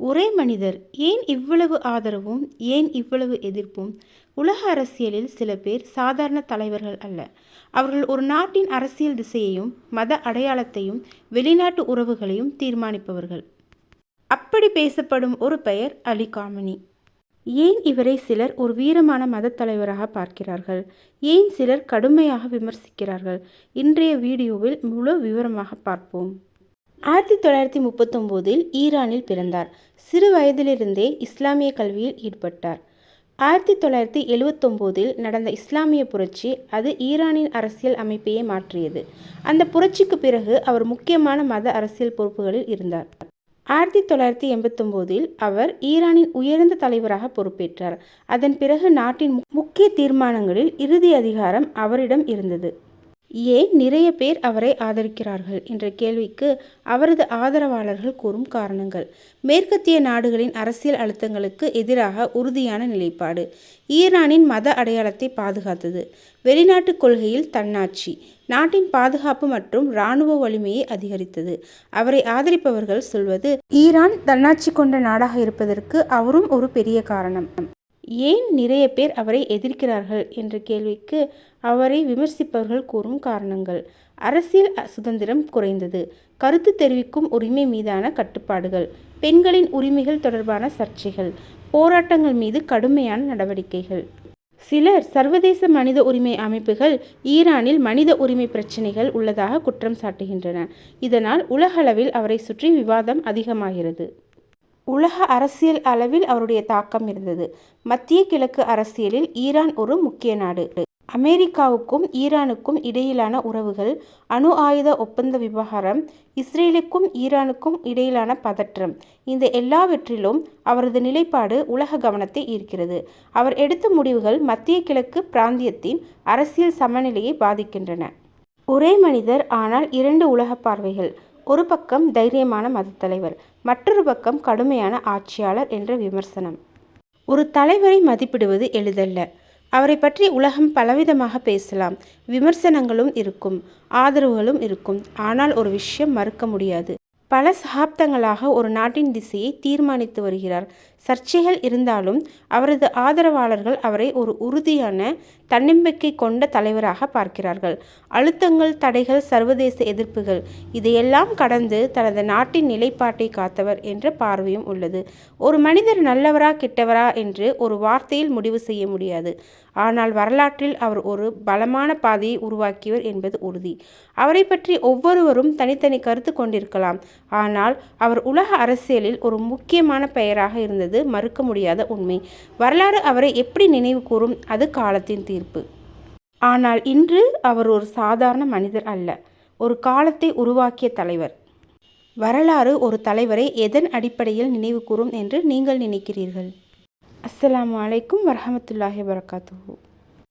ஒரே மனிதர், ஏன் இவ்வளவு ஆதரவும், ஏன் இவ்வளவு எதிர்ப்பும்? உலக அரசியலில் சில பேர் சாதாரண தலைவர்கள் அல்ல. அவர்கள் ஒரு நாட்டின் அரசியல் திசையையும் மத அடையாளத்தையும் வெளிநாட்டு உறவுகளையும் தீர்மானிப்பவர்கள். அப்படி பேசப்படும் ஒரு பெயர் அலி காமனி. ஏன் இவரை சிலர் ஒரு வீரமான மத தலைவராக பார்க்கிறார்கள்? ஏன் சிலர் கடுமையாக விமர்சிக்கிறார்கள்? இன்றைய வீடியோவில் முழு விவரமாக பார்ப்போம். 1939 ஈரானில் பிறந்தார். சிறு வயதிலிருந்தே இஸ்லாமிய கல்வியில் ஈடுபட்டார். 1979 நடந்த இஸ்லாமிய புரட்சி அது ஈரானின் அரசியல் அமைப்பையே மாற்றியது. அந்த புரட்சிக்கு பிறகு அவர் முக்கியமான மத அரசியல் பொறுப்புகளில் இருந்தார். 1989 அவர் ஈரானின் உயர்ந்த தலைவராக பொறுப்பேற்றார். அதன் பிறகு நாட்டின் முக்கிய தீர்மானங்களில் இறுதி அதிகாரம் அவரிடம் இருந்தது. ஏன் நிறைய பேர் அவரை ஆதரிக்கிறார்கள் என்ற கேள்விக்கு அவரது ஆதரவாளர்கள் கூறும் காரணங்கள்: மேற்கத்திய நாடுகளின் அரசியல் அழுத்தங்களுக்கு எதிராக உறுதியான நிலைப்பாடு, ஈரானின் மத அடையாளத்தை பாதுகாத்தது, வெளிநாட்டு கொள்கையில் தன்னாட்சி, நாட்டின் பாதுகாப்பு மற்றும் இராணுவ வலிமையை அதிகரித்தது. அவரை ஆதரிப்பவர்கள் சொல்வது, ஈரான் தன்னாட்சி கொண்ட நாடாக இருப்பதற்கு அவரும் ஒரு பெரிய காரணம். ஏன் நிறைய பேர் அவரை எதிர்க்கிறார்கள் என்ற கேள்விக்கு அவரை விமர்சிப்பவர்கள் கூறும் காரணங்கள்: அரசியல் சுதந்திரம் குறைந்தது, கருத்து தெரிவிக்கும் உரிமை மீதான கட்டுப்பாடுகள், பெண்களின் உரிமைகள் தொடர்பான சர்ச்சைகள், போராட்டங்கள் மீது கடுமையான நடவடிக்கைகள். சிலர் சர்வதேச மனித உரிமை அமைப்புகள் ஈரானில் மனித உரிமை பிரச்சினைகள் உள்ளதாக குற்றம் சாட்டுகின்றன. இதனால் உலகளவில் அவரை சுற்றி விவாதம் அதிகமாகிறது. உலக அரசியல் அளவில் அவருடைய தாக்கம் இருந்தது. மத்திய கிழக்கு அரசியலில் ஈரான் ஒரு முக்கிய நாடு. அமெரிக்காவுக்கும் ஈரானுக்கும் இடையிலான உறவுகள், அணு ஆயுத ஒப்பந்த விவகாரம், இஸ்ரேலுக்கும் ஈரானுக்கும் இடையிலான பதற்றம், இந்த எல்லாவற்றிலும் அவரது நிலைப்பாடு உலக கவனத்தை ஈர்க்கிறது. அவர் எடுத்த முடிவுகள் மத்திய கிழக்கு பிராந்தியத்தின் அரசியல் சமநிலையை பாதிக்கின்றன. ஒரே மனிதர், ஆனால் இரண்டு உலக பார்வைகள். ஒரு பக்கம் தைரியமான மதத்தலைவர், மற்றொரு பக்கம் கடுமையான ஆட்சியாளர் என்ற விமர்சனம். ஒரு தலைவரை மதிப்பிடுவது எளிதல்ல. அவரை பற்றி உலகம் பலவிதமாக பேசலாம். விமர்சனங்களும் இருக்கும், ஆதரவுகளும் இருக்கும். ஆனால் ஒரு விஷயம் மறுக்க முடியாது: பல சகாப்தங்களாக ஒரு நாட்டின் திசையை தீர்மானித்து வருகிறார். சர்ச்சைகள் இருந்தாலும் அவரது ஆதரவாளர்கள் அவரை ஒரு உறுதியான, தன்னம்பிக்கை கொண்ட தலைவராக பார்க்கிறார்கள். அழுத்தங்கள், தடைகள், சர்வதேச எதிர்ப்புகள், இதையெல்லாம் கடந்து தனது நாட்டின் நிலைப்பாட்டை காத்தவர் என்ற பார்வையும் உள்ளது. ஒரு மனிதர் நல்லவரா கெட்டவரா என்று ஒரு வார்த்தையில் முடிவு செய்ய முடியாது. ஆனால் வரலாற்றில் அவர் ஒரு பலமான பாதையை உருவாக்கியவர் என்பது உறுதி. அவரை பற்றி ஒவ்வொருவரும் தனித்தனி கருத்து கொண்டிருக்கலாம். ஆனால் அவர் உலக அரசியலில் ஒரு முக்கியமான பெயராக இருந்தது மறுக்க முடியாத உண்மை. வரலாறு அவரை எப்படி நினைவு கூறும், அது காலத்தின் தீர்ப்பு. ஆனால் இன்று அவர் ஒரு சாதாரண மனிதர் அல்ல, ஒரு காலத்தை உருவாக்கிய தலைவர். வரலாறு ஒரு தலைவரை எதன் அடிப்படையில் நினைவு கூறும் என்று நீங்கள் நினைக்கிறீர்கள்? அஸ்ஸலாமு அலைக்கும் வரஹமத்துல்லாஹி வபரகாத்துஹு.